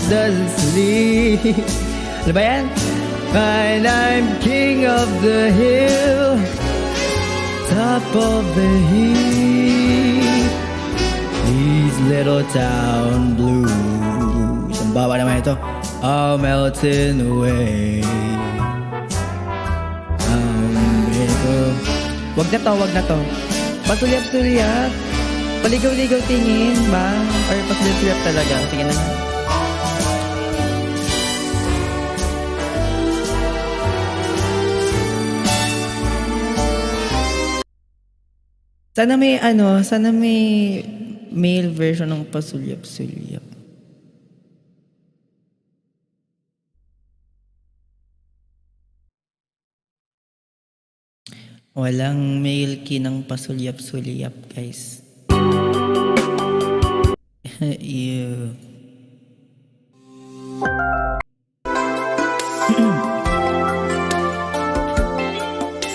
doesn't sleep. Ano ba yan? And I'm king of the hill, top of the heap. These little town blues, ang baba naman ito, are melting away. Wag na to. Pasulyap-sulyap. Paligaw-ligaw tingin ba? Or pasulyap-sulyap talaga? Tingin na. Sana may male version ng pasulyap-sulyap. Walang male key ng pasulyap-sulyap, guys. Ew.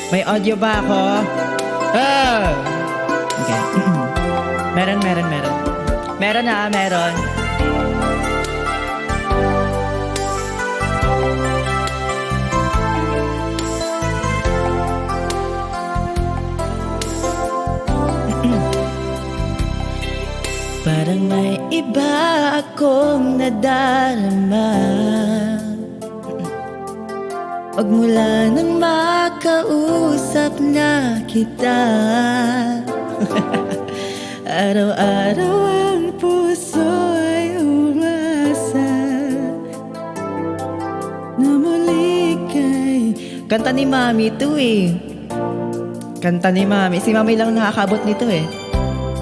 May audio ba ako? Okay. Meron. Meron. Parang may iba akong nadarama. Pag mula nang makausap na kita. Araw-araw ang puso ay umasa na muli kay... Kanta ni Mami to eh. Si Mami lang nakakabot nito eh.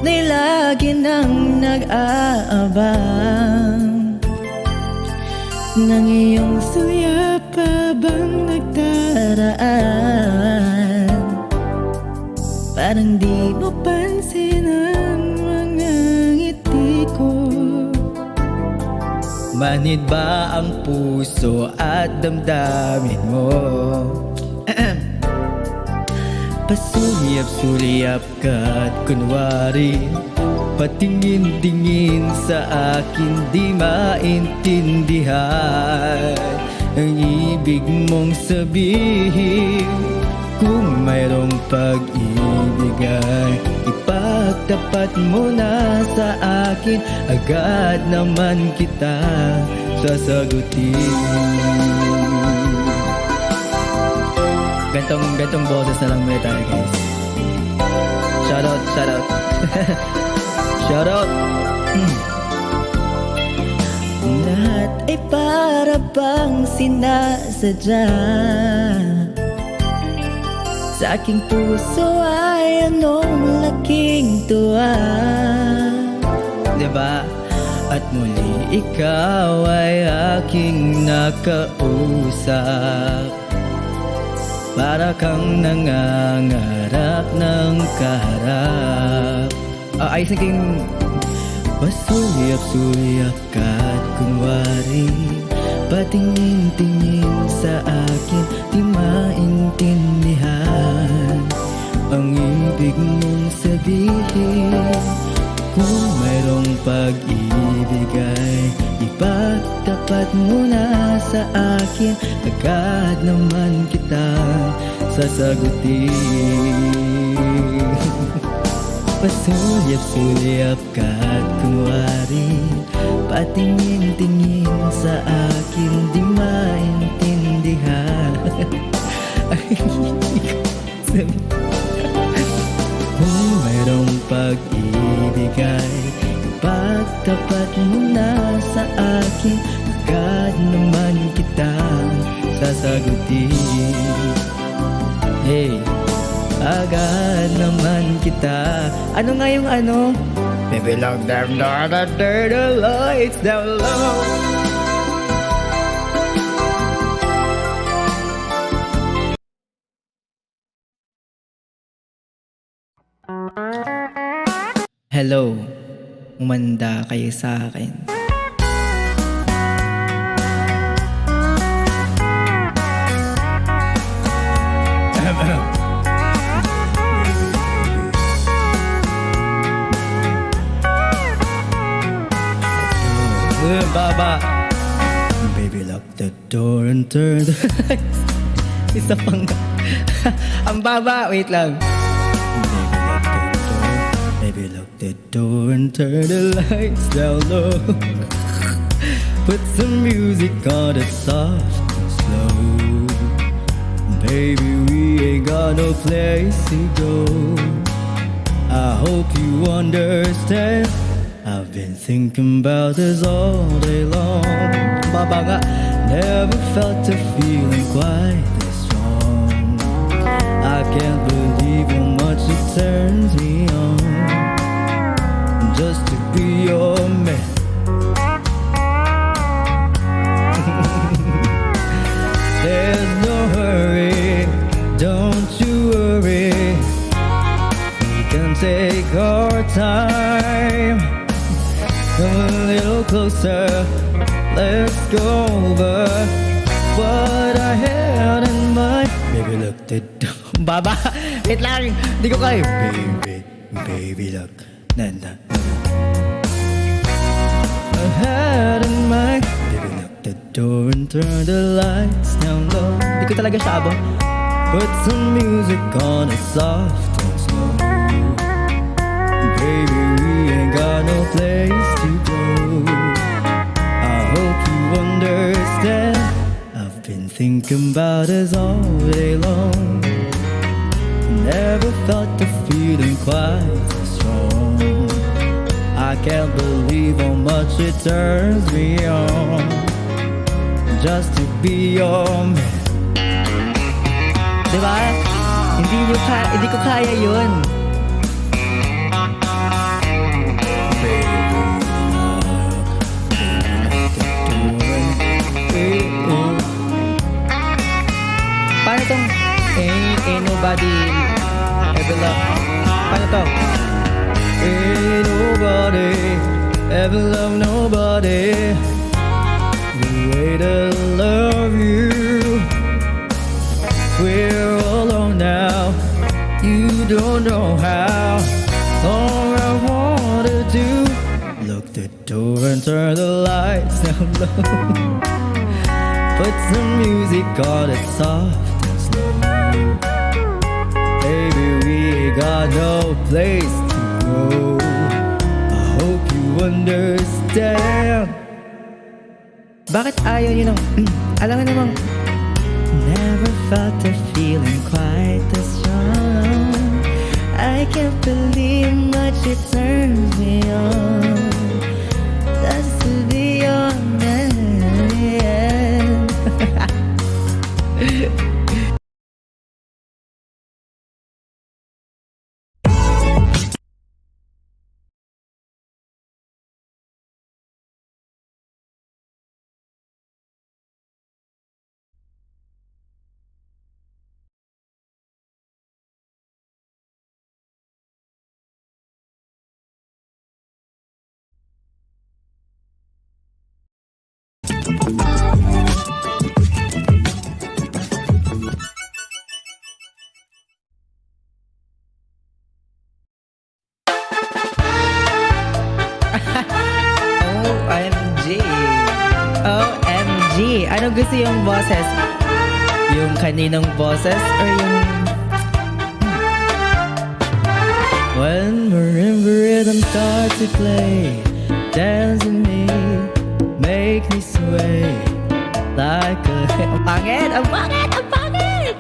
Na'y lagi nang nag-aabang ng iyong sulyap habang nagdaraan. Parang di mo pansin ang mga ngiti ko. Manid ba ang puso at damdamin mo? Pasulyap-sulyap ka't kunwari patingin-tingin sa akin, di maintindihan ang ibig mong sabihin. Kung mayroong pag-ibig ay ipagtapat mo na sa akin, agad naman kita sasagutin. Gantong boses na lang muna tayo, guys. Shoutout. Shoutout. Lahat ay para bang sinasadya. Sa aking puso ay anong laking tuwa. Diba? At muli ikaw ay aking nakausap. Para kang nangangarap ng kaharap. Ayos na kayong pasulyap-sulyap ka't kunwari patingin-tingin sa akin, di maintindihan ang ibig mong sabihin. Kung mayroong pag-ibig ay ipagtapat mo na sa akin, agad naman kita sasagutin. Pasulyap-sulyap ka't kunwari patingin-tingin sa akin, di maintindihan. Kung mayroong pag-ibig ay ipagtapat mo na sa akin, agad naman kita sasagutin. Hey, agad naman kita. Ano nga yung ano? Baby, long them down under the lights down low. Hello, umanda kayo sa akin. Baba. Baby, lock the door and turn the lights. Isa pang ang baba, wait lang. Baby, lock the door and turn the lights down low. Put some music on it soft and slow. Baby, we ain't got no place to go. I hope you understand. I've been thinking about this all day long. Baba nga, never felt a feeling quite this strong. I can't believe how much it turns me on just to be your man. There's no hurry, don't you worry. We can take our time. Come a little closer, let's go over what I had in mind. Baby, look the door. Baba, wait lang, di ko kayo. Baby, look. Na. I had in mind. Baby, look the door and turn the lights down low. Di ko talaga siya abang. Put some music on it soft and slow. Baby, we ain't got no place to go. I hope you understand. I've been thinking about us all day long. Never felt the feeling quite so strong. I can't believe how much it turns me on just to be your man. Diba? Hindi ko kaya yun. Paano tong ain't nobody ever love? Paano to? Ain't nobody ever love nobody the way to love you. We're alone now, you don't know how. All I wanna do, lock the door and turn the lights down low. Put some music on it soft and slow. Baby, we ain't got no place to go. I hope you understand. Bakit ayaw niyo ng alam nga namang never felt a feeling quite this strong. I can't believe much it turns me on just to be your man. OMG. OMG. Ano gusto yung boses? Yung kaninang boses or yung when marimba rhythm starts to play, dance with me, make me sway like a... Ang pangit! Ang pangit! Ang pangit!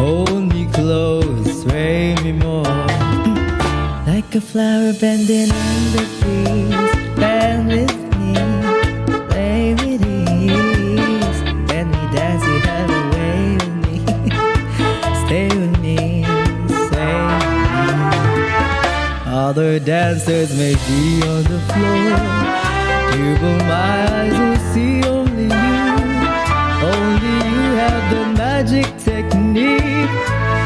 Hold me close, sway me more like a flower bending in the breeze. Bend with me, play with ease. When we dance, you have a way with me. Stay with me, stay with me. Other dancers may be on the floor. You open my eyes will see only you. Only you have the magic technique.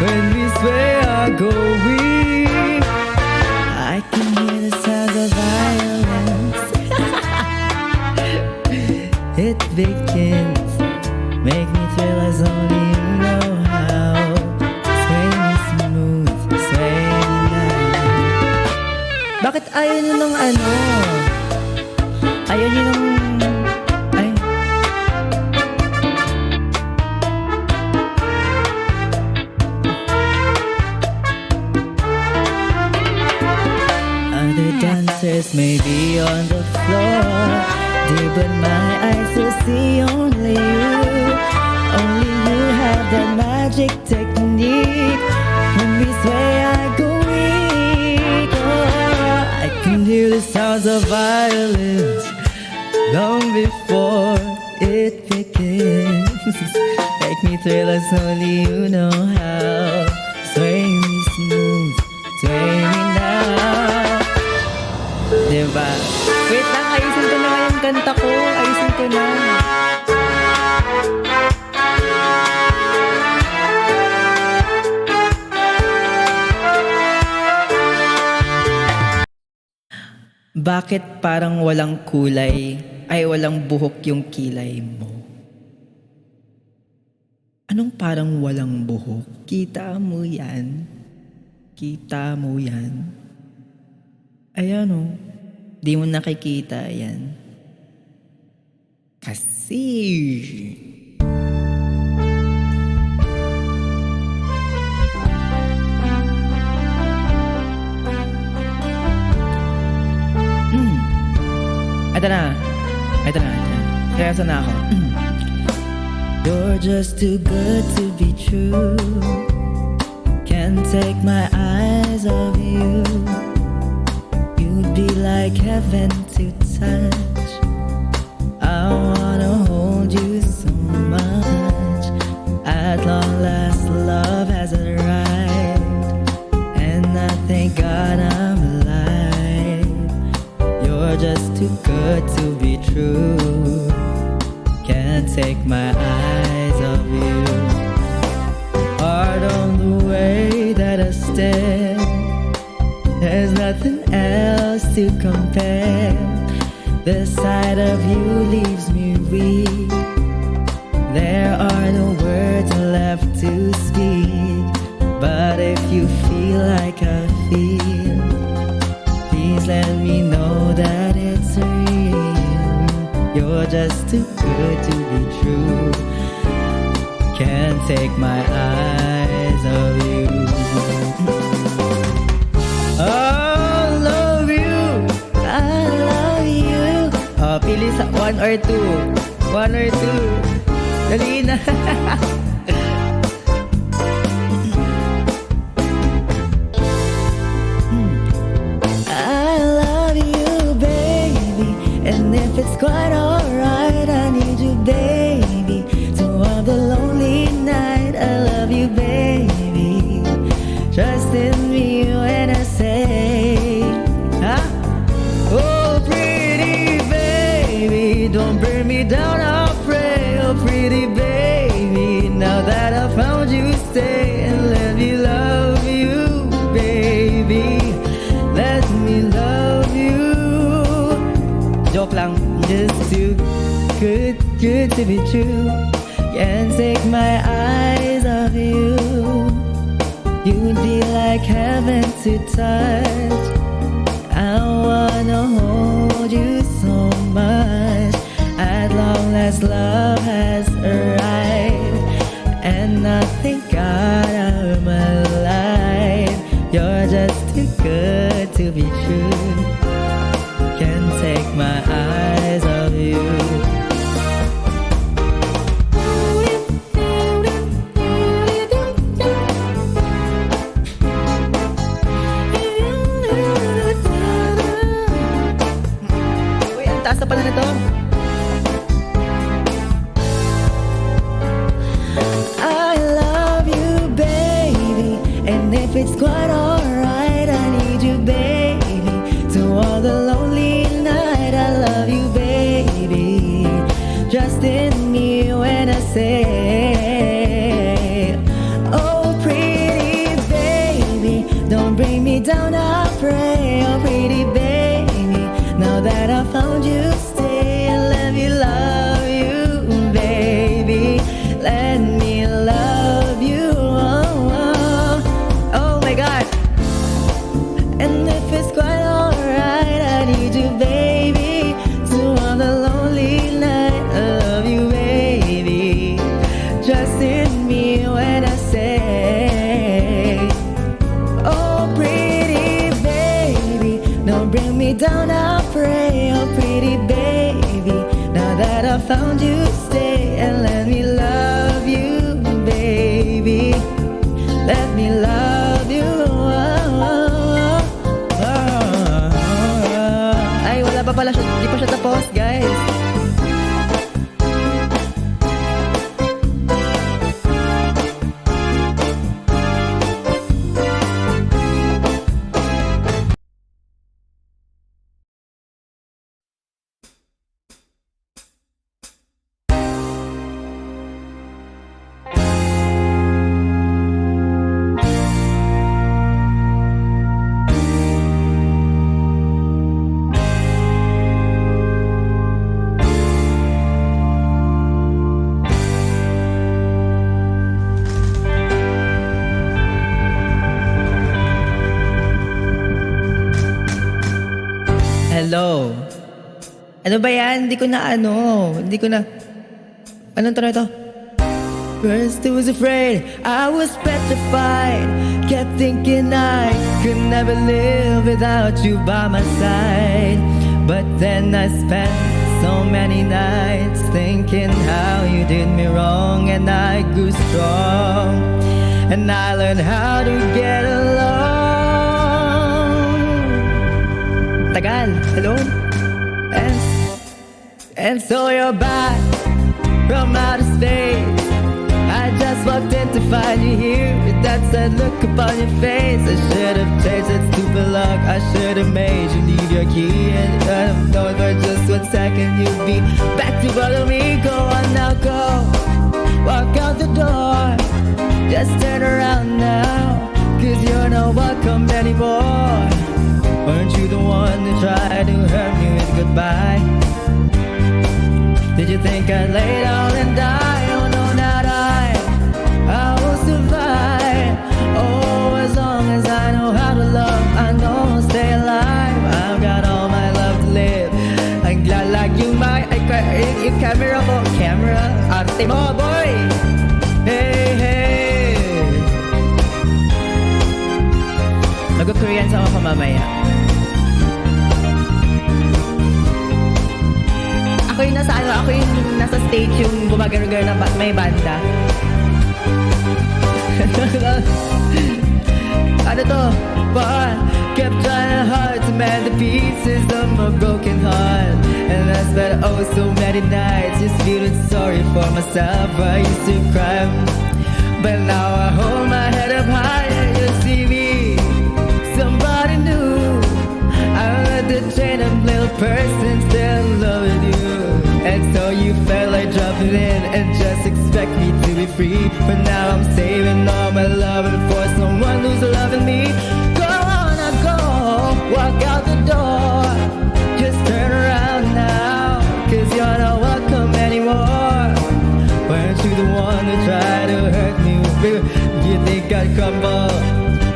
When we sway, I go weak. I can hear the sounds of violence. It begins, make me feel as only you know how. Sway me smooth, sway me now. Bakit ayaw nyo ng ano? Ayaw nyo ng... Ay, but my eyes will see only you. Only you have that magic technique. When we sway, I go weak. Oh, I can hear the sounds of violence long before it begins. Make me thrill as only you know how. Sway me smooth, sway me now. Diba? Wait lang, ayusin ko na yung kanta ko. Ayusin ko na. Bakit parang walang kulay, ay walang buhok yung kilay mo? Anong parang walang buhok? Kita mo yan? Kita mo yan? Ayan o. Di mo nakikita yan. Kasi... Ito na. Seryoso na ako. You're just too good to be true. Can't take my eyes off you. You'd be like heaven to touch. I wanna hold you so much. At long last, love has arrived, and I thank God I'm alive. You're just too good to be true. Can't take my eyes off you. Hard on the way that I stand. There's nothing else to compare. The sight of you leaves me weak. There are no words left to speak. But if you feel like I feel, please let me know that it's real. You're just too good to be true. Can't take my eyes off you. I love you. I love you. Oh, pili sa 1 or 2. 1 or 2. Dali na. And if it's quite alright, I need you, baby. To all the lonely night, I love you, baby. Trust in me when I say, huh? Oh, pretty baby, don't burn me down, I'll pray. Oh, pretty baby, now that I found you, stay and let me love you, baby. Let me love you. Joke lang, just too good to be true. Can't take my eyes off you. You'd be like heaven to touch. I wanna hold you so much. At long last, love has arrived, and I thank God I'm alive. You're just too good to be true. Can't take my eyes off you. Uy, ang taas na pala nito. I love you, baby. And if it's quite alright, I need you, baby. To all the lonely night, I love you, baby. Trust in me when I say, oh, pretty baby, don't bring me down, I pray. Oh, pretty baby, now that I found you, stay and let me love you, baby. Let me love you. Oh, oh. Oh my God. And if it's quite alright, I need you, baby. To all the lonely night, I love you, baby. that I found you. Stay and let me love you, baby. Let me love you. Ay, wala pa pala siya. Di pa siya tapos, guys. Hello? Ano ba yan? Hindi ko na. Anong tanong ito? First I was afraid, I was petrified. Kept thinking I could never live without you by my side. But then I spent so many nights thinking how you did me wrong. And I grew strong, and I learned how to get along. Tagal, hello? And so you're back from outer space. I just walked in to find you here with that sad look upon your face. I should have changed that stupid lock. I should have made you leave your key. And I don't know for just 1 second you'll be back to bother me. Go on now, go. Walk out the door. Just turn around now, 'cause you're not welcome anymore. Weren't you the one who tried to hurt me with goodbye? Did you think I'd lay down and die? Oh no, not I will survive. Oh, as long as I know how to love, I know I'll stay alive. I've got all my love to live. Ang lalag yung yung camera mo. Camera, arte mo, boy. Hey, hey. Mag-Korean sa ako mamaya. Ako yung nasa stage yung gumagano-gano na may banda. Ano to? But kept trying hard to mend the pieces of my broken heart. And I spent oh so many nights just feeling sorry for myself. I used to cry, but now I hold my head up high and you see me, somebody new. I'm not the trained up little person still in love with you. And so you felt like dropping in and just expect me to be free. But now I'm saving all my loving for someone who's loving me. Go on, I go, walk out the door. Just turn around now, 'cause you're not welcome anymore. Weren't you the one who tried to hurt me? You think I'd crumble?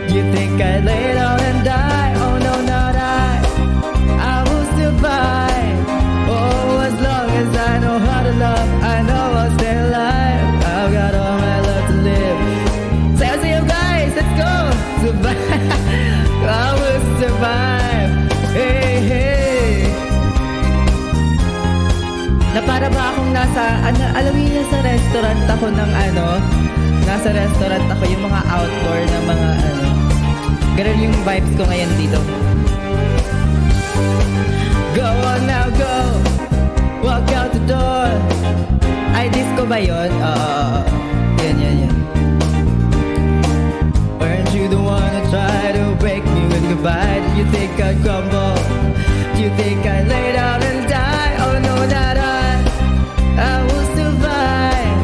You think I'd lay down and die? Oh no, not I will survive. Oh, as long as I know how to love, I know I'll stay alive. I've got all my love to live. Say you guys, let's go. Survive. I will survive. Hey, hey. Na para ba akong alam niyo sa restaurant ako ng nasa restaurant ako, yung mga outdoor na mga ganun yung vibes ko ngayon dito. Go on now, go. Walk out the door. Ay, disco ba yun? Yan. Weren't you the one to try to break me with goodbye? Did you think I'd crumble? Do you think I'd lay down and die? Oh no, not I will survive.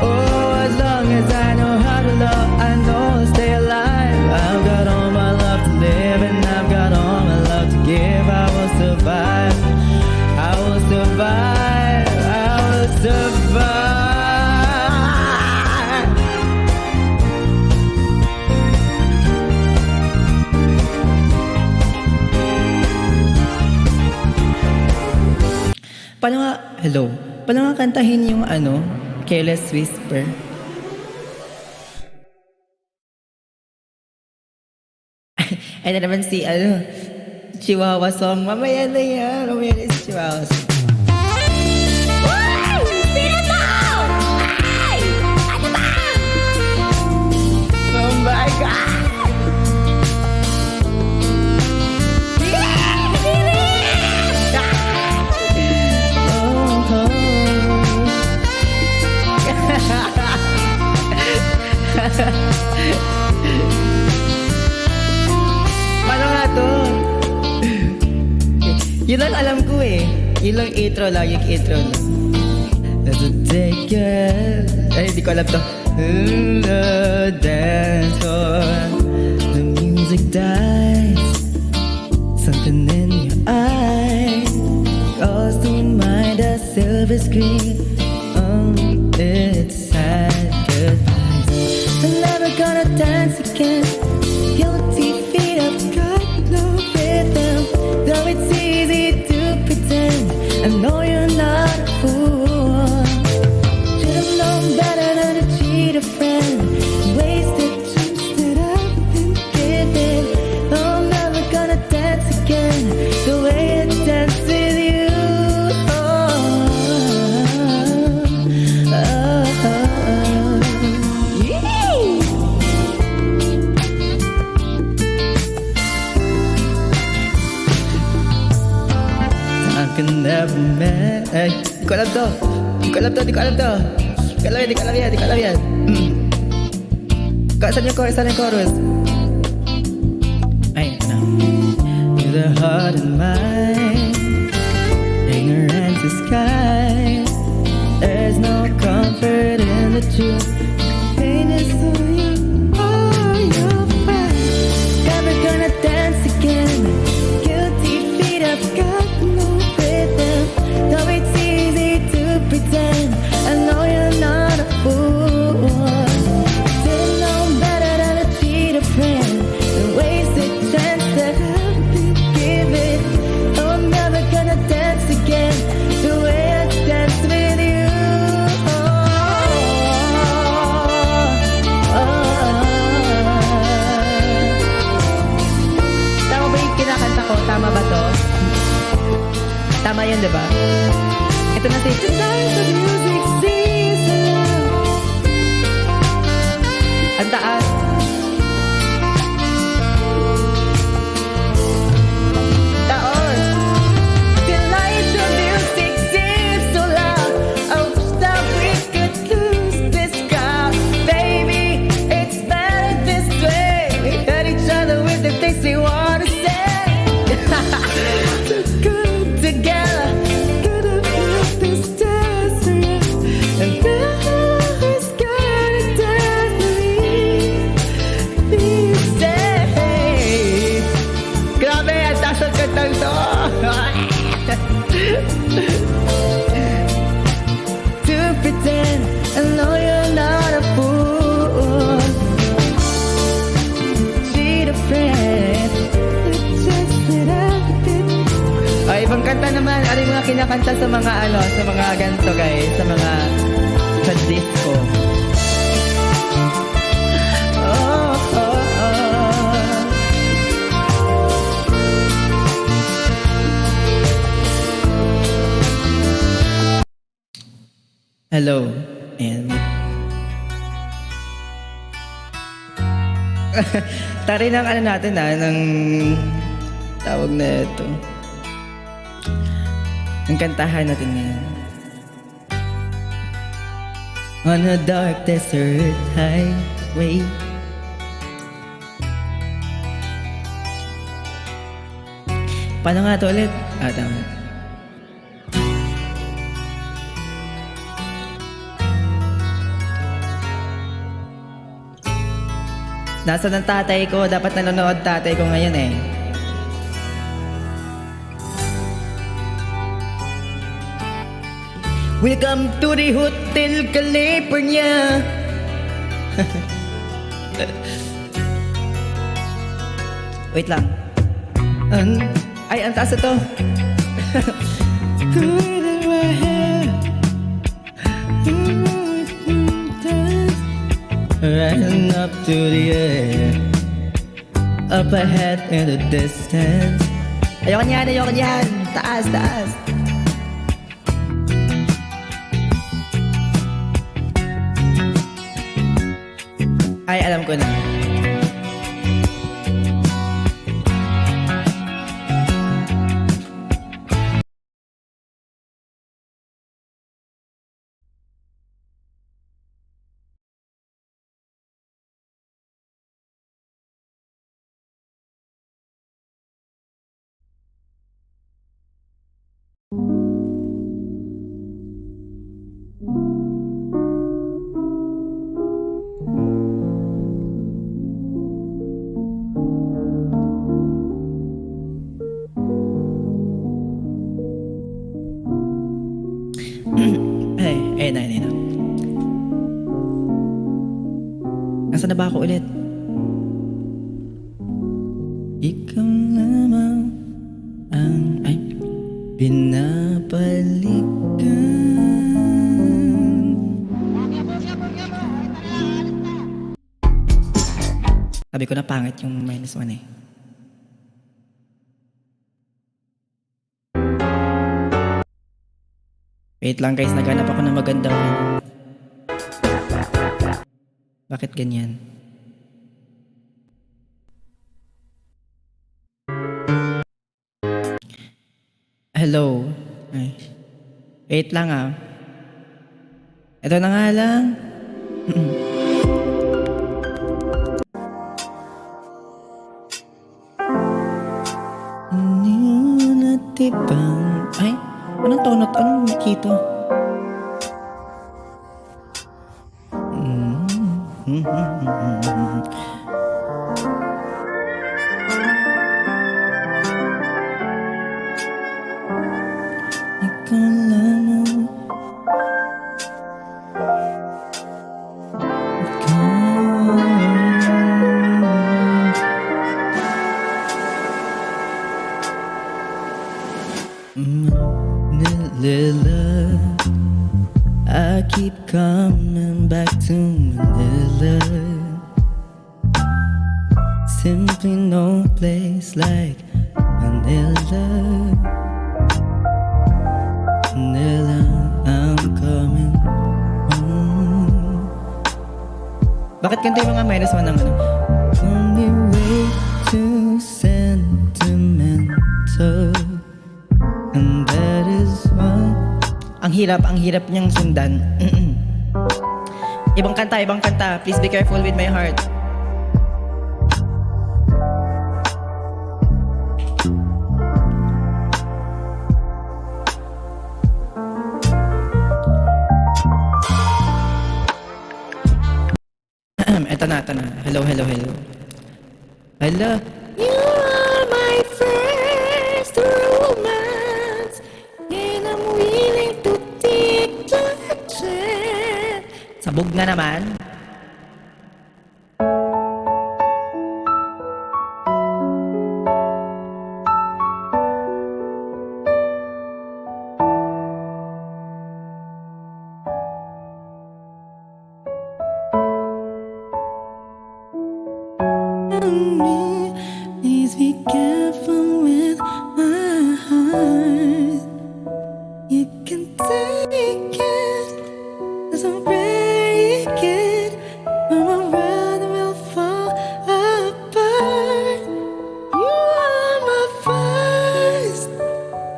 Oh, as long as I know how to love, I know I'll stay alive. I've got all my love to live, and I've got all my love to give. I will survive. I will survive. I will survive. Paano nga kantahin yung Careless Whisper? Ay na naman si Chihuahua song. Mamaya na yan. Mamaya na si Chihuahua song. Paano nga to? Yun lang alam ko eh. Yun lang intro lang, yung intro lang. Let's take it. Ay, hindi ko alam to. Dance on. The music dies. Something in your eyes calls to mind a silver screen. Oh, it's sad goodbye. I'm never gonna dance again. Guilty feet, I've got no rhythm. Though it's easy to pretend, I know you're not a fool. Should've known better than to cheat a friend. Wasted chance that I've been given. No, I'm never gonna dance again the way I dance with you. I can never met. Ay, di ko alam to. Di ko alam to, di ko alam to. Di ko alam yan, di ko alam yan, di ko alam yan. Saan yung chorus? Saan yung chorus? Ay, ano? With a heart and mind, ignorance is sky. There's no comfort in the truth. Pain is who you are, you're fine. Never gonna dance again. Guilty feet, I've got no rhythm. Though it's easy to pretend, I know you're not a fool. Still know better than to cheat a friend. The wasted chance that I've been given. Oh, I'm never gonna dance again the way I danced with you. Tama ba yung kinakanta ko? Tama ba to? Tama yun, diba? Ito na si Tonight the music seems to love. Ang taas. Taos. Tonight the music seems so loud. Oh, stop, we could lose this crowd. Baby, it's better this way. We hurt each other with the things we wanna say. Too good together. Could have built this desert. And now it's gonna dance with me. Be safe. Grabe, ang taas ang kantang to. To pretend I know you're not a fool. Cheat a friend. It's just that I've been. Ay, ibang kanta naman. Ano yung mga kinakanta sa mga ano, sa mga ganito guys, sa disco. Oh, oh, oh. Hello, and tari ng ano natin ng tawag na ito. Ang kantahan natin ngayon. On a dark desert highway, paano nga to ulit? Tama. Nasaan ang tatay ko? Dapat nanonood tatay ko ngayon eh. Welcome to the Hotel California. Wait lang. Ay, ang taas ito. Rising up to the air, up ahead in the distance. Ayoko niyan. Taas, taas. Ay, alam ko na. Ayun na, ayun na. Nasaan na ba ako ulit? Ikaw lamang ang binabalikan. Sabi ko na pangit yung -1 eh. Wait lang guys, naghanap ako ng maganda. Bakit ganyan? Hello. Ay. Wait lang ah. Ito na nga lang. Natibang. Ay, anong tonot? Anong kito? Ikaw lamang. Manila, I keep coming back to Manila. Simply no place like Manila. Manila, I'm coming home. Bakit ganito yung mga -1 ng ano? On your way to sentimental, and that is why. Ang hirap niyang sundan. Ibang kanta. Please be careful with my heart. Eto na. Hello. Hello. You are my first romance, and I'm willing to take the chance. Sabog na naman. Please be careful with my heart. You can take it, so break it, or my world will fall apart. You are my first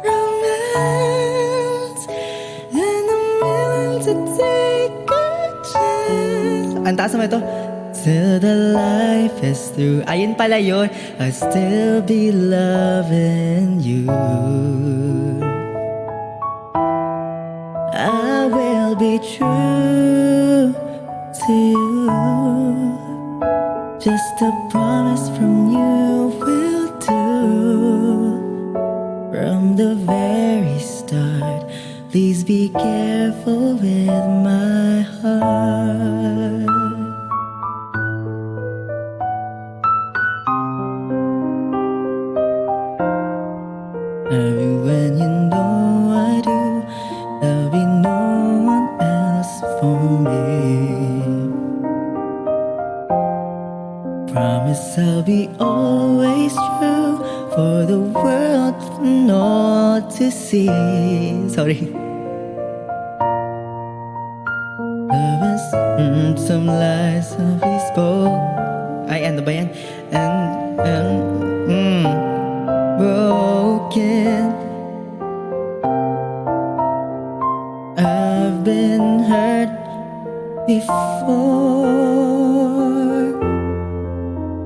romance, and I'm willing to take a chance. Ang taas naman ito. Till the life is through. Ayun pala yun. I'll still be loving you. I will be true to you. Just a promise from you will do. From the very start, please be careful with my heart. Love you when you know I do. There'll be no one else for me. Promise I'll be always true, for the world not to see. Sorry. Love is some lies we spoke. Ay, ano ba yan? Broken. I've been hurt before.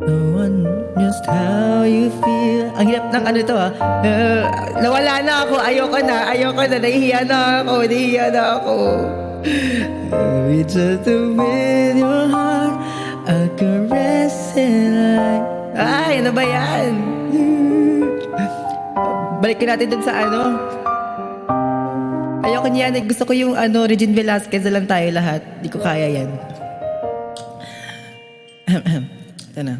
No one just how you feel. Ang hirap ng ano to nawala na ako. Ayoko na. Nahihiya na ako. Reach out with your heart, a caress it. Ay, ano ba yan? Balikin natin dun sa ano. Ayoko niyan. Gusto ko yung ano, Regine Velasquez na lang tayo lahat. Di ko kaya yan. Ito na.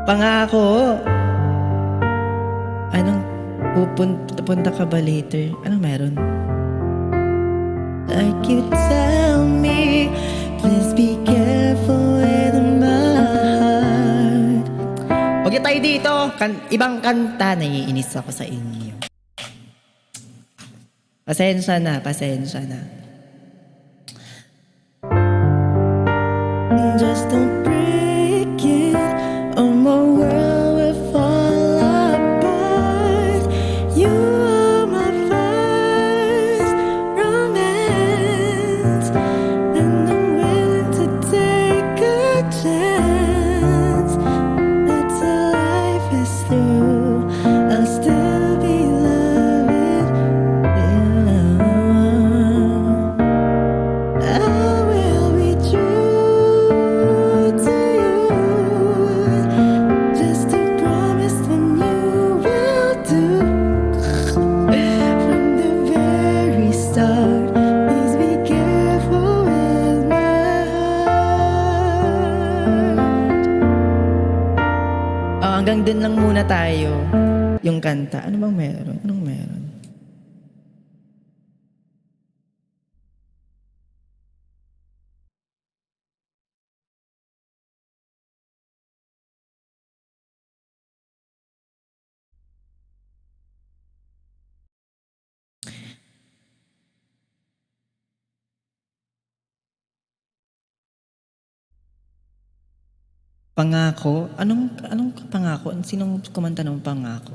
Pangako. Anong pupunta ka ba later? Anong meron? Like you tell me, please be careful with my heart. Huwag tayo dito. Ibang kanta, naiinis ako sa inyo. Pasensya na, pasensya na. Just don't break it, or my world will fall apart. You are my first romance, and I'm willing to take a chance. That's a life is through. I'll still be loving you. I will be true to you. Just a promise from you will do. From the very start, please be careful with my heart. Hanggang dun lang muna tayo. Yung kanta. Ano bang meron? Anong meron? Pangako? Anong pangako? Sinong kumanta ng pangako?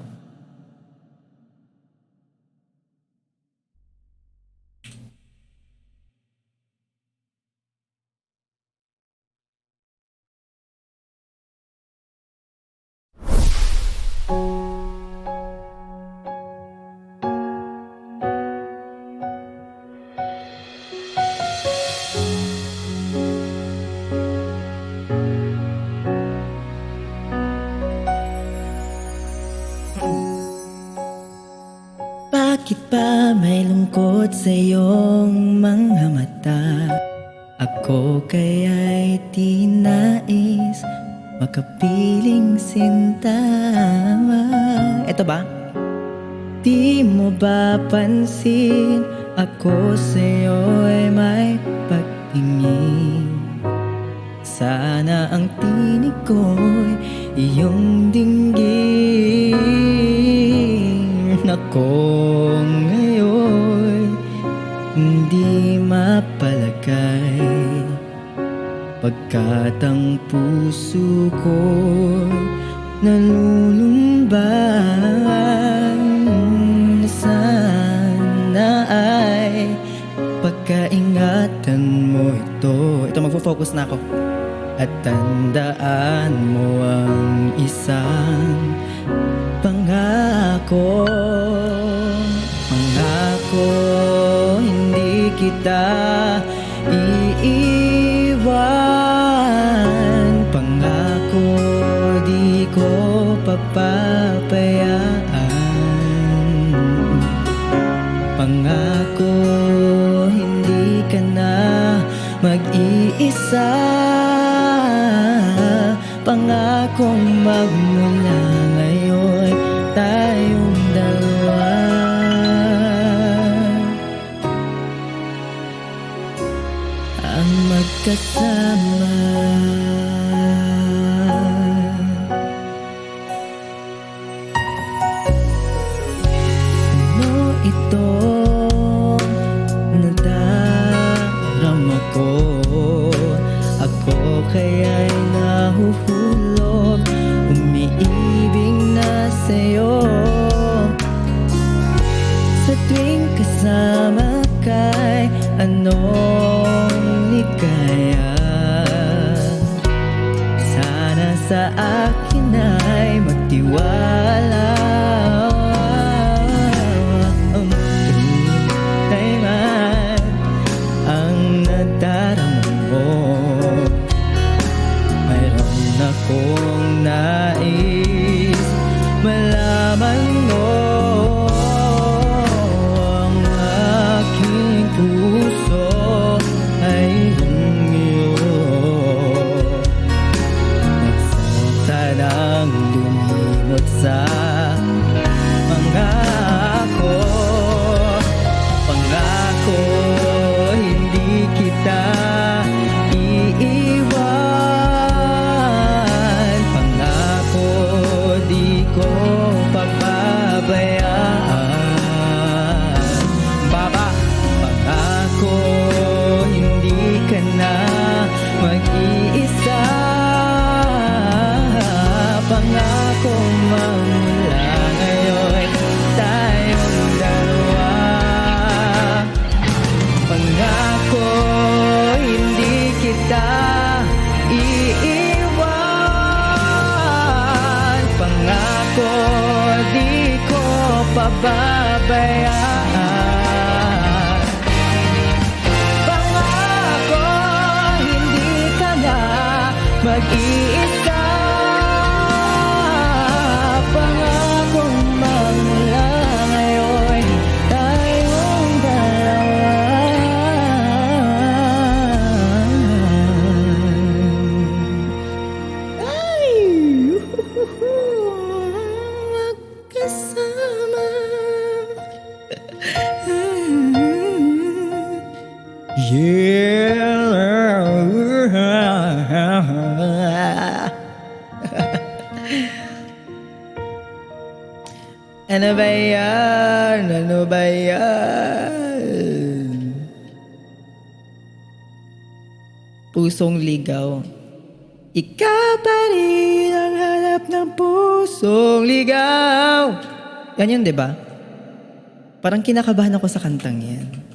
Bakit ba may lungkot sa iyong mga mata? Ako kaya'y di nais makapiling sinta. Eto ba? Di mo ba pansin ako sa'yo ay may pagtingin? Sana ang tinig ko'y iyong dinggin. Ako ngayon hindi mapalagay, pagkat ang puso ko'y nalulumbay. Sana ay pagkaingatan mo ito. Ito, magpo-focus na ako. At tandaan mo ang isang pangako. Pangako, hindi kita iiwan. Pangako, di ko papapayaan. Pangako, hindi ka na mag-iisa. Pangakong magmula ngayon tayong dalawa ang magkasama. Ano ito nadarama ko? Ako kaya'y nahuhulog, umiibig na sa'yo. Sa tuwing kasama ka'y anong ligaya. Sana sa akin ay magtiwala. Tunay man ang nadarama mo, mayroon akong nais malaman mo. ba yan? Pangako, hindi ka na mag-iisa. Pangakong magmula ngayon tayong dalawa. Ay! Magkasama. Yeah. Ano ba yan? Ano ba yan? Pusong ligaw. Ikaw pa rin ang hanap ng pusong ligaw. Yan yun, di ba? Parang kinakabahan ako sa kantang yan.